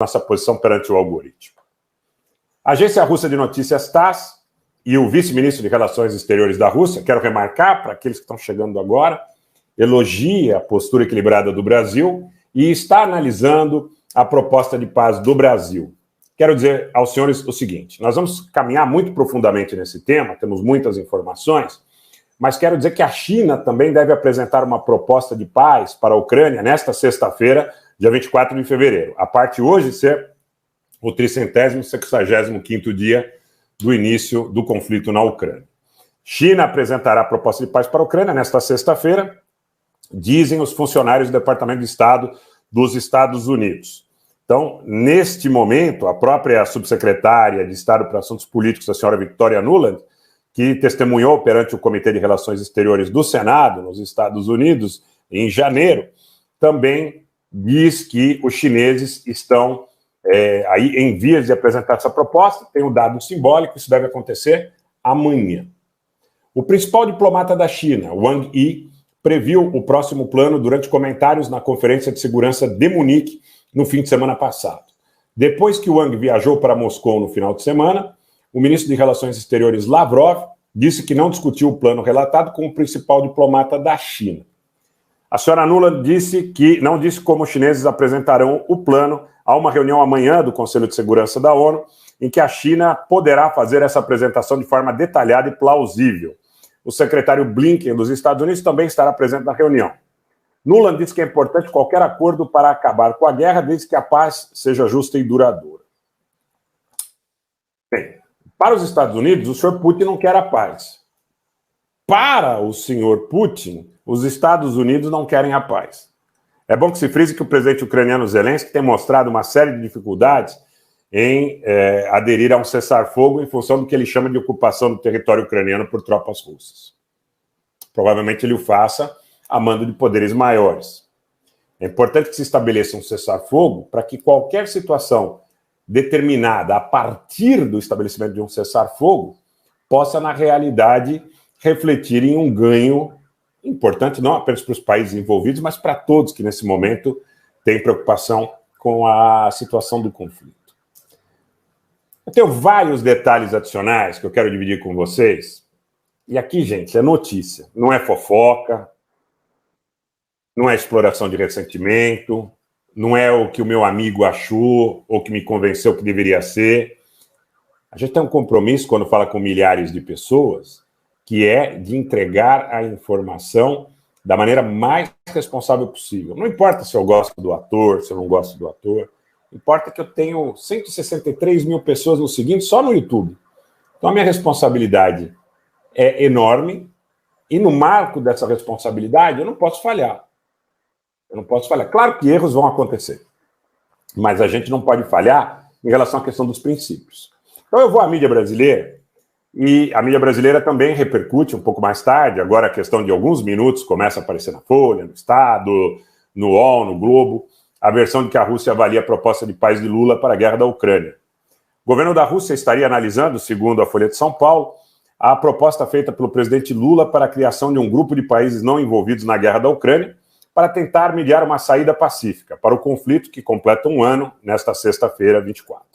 nossa posição perante o algoritmo. A agência russa de notícias TASS e o vice-ministro de Relações Exteriores da Rússia, quero remarcar para aqueles que estão chegando agora, elogia a postura equilibrada do Brasil e está analisando a proposta de paz do Brasil. Quero dizer aos senhores o seguinte, nós vamos caminhar muito profundamente nesse tema, temos muitas informações, mas quero dizer que a China também deve apresentar uma proposta de paz para a Ucrânia nesta sexta-feira, dia 24 de fevereiro. A parte hoje ser o 365º dia do início do conflito na Ucrânia. China apresentará a proposta de paz para a Ucrânia nesta sexta-feira, dizem os funcionários do Departamento de Estado dos Estados Unidos. Então, neste momento, a própria subsecretária de Estado para Assuntos Políticos, a senhora Victoria Nuland, que testemunhou perante o Comitê de Relações Exteriores do Senado, nos Estados Unidos, em janeiro, também diz que os chineses estão aí em vias de apresentar essa proposta, tem um dado simbólico, isso deve acontecer amanhã. O principal diplomata da China, Wang Yi, previu o próximo plano durante comentários na Conferência de Segurança de Munique no fim de semana passado. Depois que Wang viajou para Moscou no final de semana, o ministro de Relações Exteriores Lavrov disse que não discutiu o plano relatado com o principal diplomata da China. A senhora Nuland disse que não disse como os chineses apresentarão o plano a uma reunião amanhã do Conselho de Segurança da ONU, em que a China poderá fazer essa apresentação de forma detalhada e plausível. O secretário Blinken dos Estados Unidos também estará presente na reunião. Nuland disse que é importante qualquer acordo para acabar com a guerra, desde que a paz seja justa e duradoura. Bem, para os Estados Unidos, o senhor Putin não quer a paz. Para o senhor Putin, os Estados Unidos não querem a paz. É bom que se frise que o presidente ucraniano Zelensky tem mostrado uma série de dificuldades em aderir a um cessar-fogo em função do que ele chama de ocupação do território ucraniano por tropas russas. Provavelmente ele o faça a mando de poderes maiores. É importante que se estabeleça um cessar-fogo para que qualquer situação determinada a partir do estabelecimento de um cessar-fogo possa, na realidade, refletir em um ganho importante, não apenas para os países envolvidos, mas para todos que, nesse momento, têm preocupação com a situação do conflito. Eu tenho vários detalhes adicionais que eu quero dividir com vocês. E aqui, gente, é notícia, não é fofoca, não é exploração de ressentimento, não é o que o meu amigo achou ou que me convenceu que deveria ser. A gente tem um compromisso, quando fala com milhares de pessoas, que é de entregar a informação da maneira mais responsável possível. Não importa se eu gosto do ator, se eu não gosto do ator, importa que eu tenho 163 mil pessoas nos seguindo só no YouTube. Então a minha responsabilidade é enorme e no marco dessa responsabilidade eu não posso falhar. Eu não posso falhar. Claro que erros vão acontecer, mas a gente não pode falhar em relação à questão dos princípios. Então eu vou à mídia brasileira, e a mídia brasileira também repercute um pouco mais tarde, agora a questão de alguns minutos começa a aparecer na Folha, no Estado, no UOL, no Globo, a versão de que a Rússia avalia a proposta de paz de Lula para a guerra da Ucrânia. O governo da Rússia estaria analisando, segundo a Folha de São Paulo, a proposta feita pelo presidente Lula para a criação de um grupo de países não envolvidos na guerra da Ucrânia para tentar mediar uma saída pacífica para o conflito que completa um ano nesta sexta-feira, 24.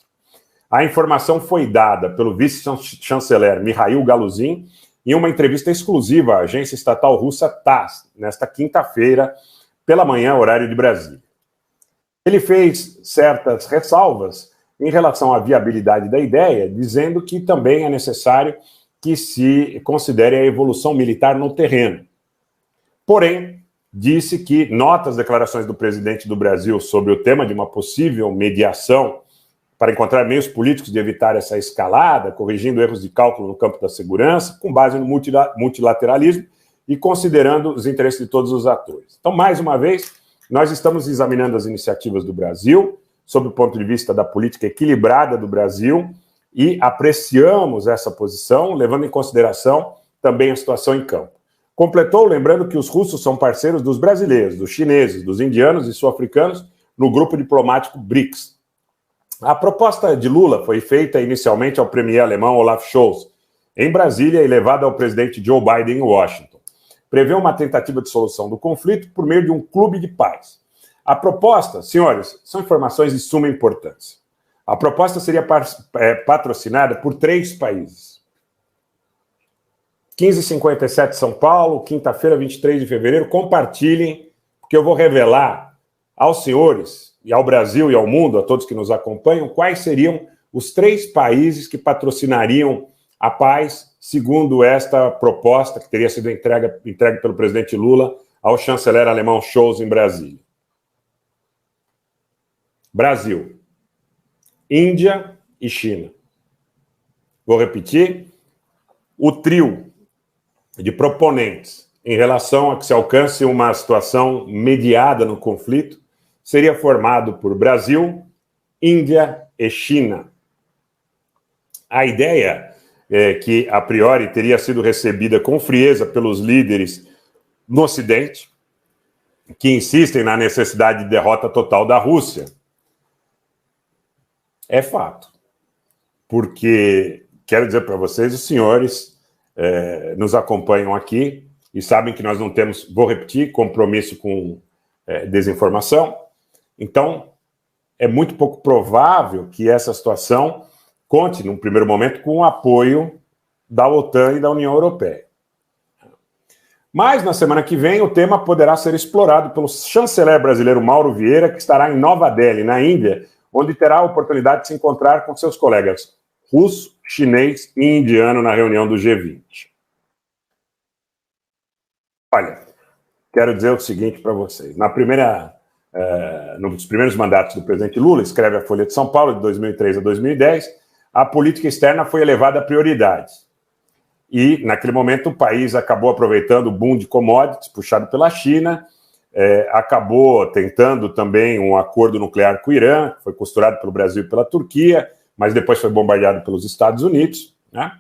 A informação foi dada pelo vice-chanceler Mikhail Galuzin em uma entrevista exclusiva à agência estatal russa TASS, nesta quinta-feira, pela manhã, horário de Brasília. Ele fez certas ressalvas em relação à viabilidade da ideia, dizendo que também é necessário que se considere a evolução militar no terreno. Porém, disse que nota as declarações do presidente do Brasil sobre o tema de uma possível mediação para encontrar meios políticos de evitar essa escalada, corrigindo erros de cálculo no campo da segurança, com base no multilateralismo e considerando os interesses de todos os atores. Então, mais uma vez, nós estamos examinando as iniciativas do Brasil, sob o ponto de vista da política equilibrada do Brasil, e apreciamos essa posição, levando em consideração também a situação em campo. Completou, lembrando que os russos são parceiros dos brasileiros, dos chineses, dos indianos e sul-africanos no grupo diplomático BRICS. A proposta de Lula foi feita inicialmente ao premier alemão Olaf Scholz, em Brasília, e levada ao presidente Joe Biden em Washington. Prevê uma tentativa de solução do conflito por meio de um clube de paz. A proposta, senhores, são informações de suma importância. A proposta seria patrocinada por 3 países. 15h57 São Paulo, quinta-feira, 23 de fevereiro. Compartilhem, porque eu vou revelar aos senhores, e ao Brasil e ao mundo, a todos que nos acompanham, quais seriam os 3 países que patrocinariam a paz, segundo esta proposta que teria sido entregue pelo presidente Lula ao chanceler alemão Scholz em Brasília. Brasil, Índia e China. Vou repetir. O trio de proponentes em relação a que se alcance uma situação mediada no conflito seria formado por Brasil, Índia e China. A ideia que, a priori, teria sido recebida com frieza pelos líderes no Ocidente, que insistem na necessidade de derrota total da Rússia, é fato. Porque, quero dizer para vocês, os senhores nos acompanham aqui e sabem que nós não temos, vou repetir, compromisso com desinformação. Então, é muito pouco provável que essa situação conte, num primeiro momento, com o apoio da OTAN e da União Europeia. Mas, na semana que vem, o tema poderá ser explorado pelo chanceler brasileiro Mauro Vieira, que estará em Nova Delhi, na Índia, onde terá a oportunidade de se encontrar com seus colegas russo, chinês e indiano na reunião do G20. Olha, quero dizer o seguinte para vocês. Nos primeiros mandatos do presidente Lula, escreve a Folha de São Paulo, de 2003 a 2010, a política externa foi elevada a prioridade. E, naquele momento, o país acabou aproveitando o boom de commodities puxado pela China, acabou tentando também um acordo nuclear com o Irã, que foi costurado pelo Brasil e pela Turquia, mas depois foi bombardeado pelos Estados Unidos, né?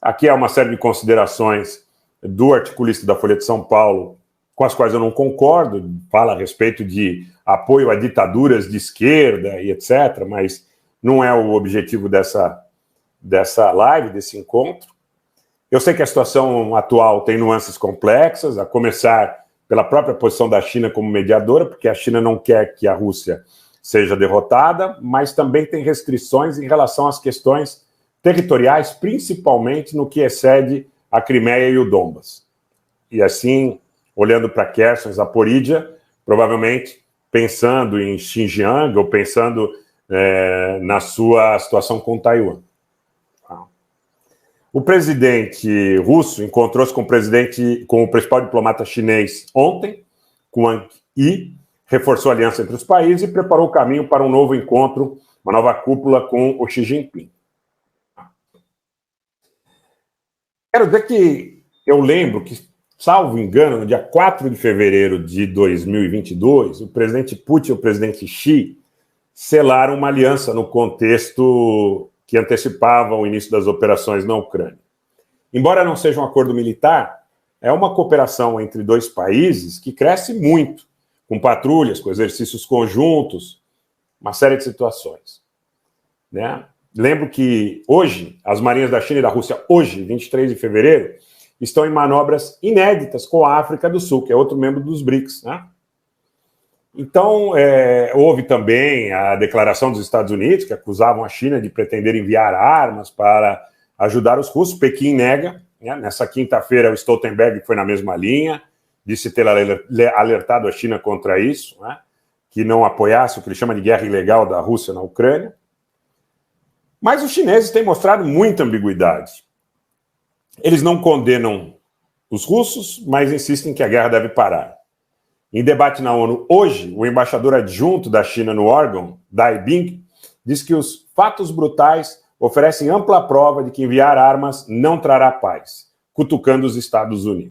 Aqui há uma série de considerações do articulista da Folha de São Paulo, com as quais eu não concordo, fala a respeito de apoio a ditaduras de esquerda e etc., mas não é o objetivo dessa live, desse encontro. Eu sei que a situação atual tem nuances complexas, a começar pela própria posição da China como mediadora, porque a China não quer que a Rússia seja derrotada, mas também tem restrições em relação às questões territoriais, principalmente no que excede a Crimeia e o Donbas. E assim, olhando para Kherson, Zaporídia, provavelmente pensando em Xinjiang ou pensando na sua situação com Taiwan. O presidente russo encontrou-se com o principal diplomata chinês ontem, Wang Yi, reforçou a aliança entre os países e preparou o caminho para um novo encontro, uma nova cúpula com o Xi Jinping. Quero dizer que eu lembro que, salvo engano, no dia 4 de fevereiro de 2022, o presidente Putin e o presidente Xi selaram uma aliança no contexto que antecipava o início das operações na Ucrânia. Embora não seja um acordo militar, é uma cooperação entre 2 países que cresce muito, com patrulhas, com exercícios conjuntos, uma série de situações, né? Lembro que hoje, as marinhas da China e da Rússia, hoje, 23 de fevereiro, estão em manobras inéditas com a África do Sul, que é outro membro dos BRICS, né? Então, houve também a declaração dos Estados Unidos, que acusavam a China de pretender enviar armas para ajudar os russos. Pequim nega, né? Nessa quinta-feira, o Stoltenberg foi na mesma linha, disse ter alertado a China contra isso, né? Que não apoiasse o que ele chama de guerra ilegal da Rússia na Ucrânia. Mas os chineses têm mostrado muita ambiguidade. Eles não condenam os russos, mas insistem que a guerra deve parar. Em debate na ONU hoje, o embaixador adjunto da China no órgão, Dai Bing, diz que os fatos brutais oferecem ampla prova de que enviar armas não trará paz, cutucando os Estados Unidos.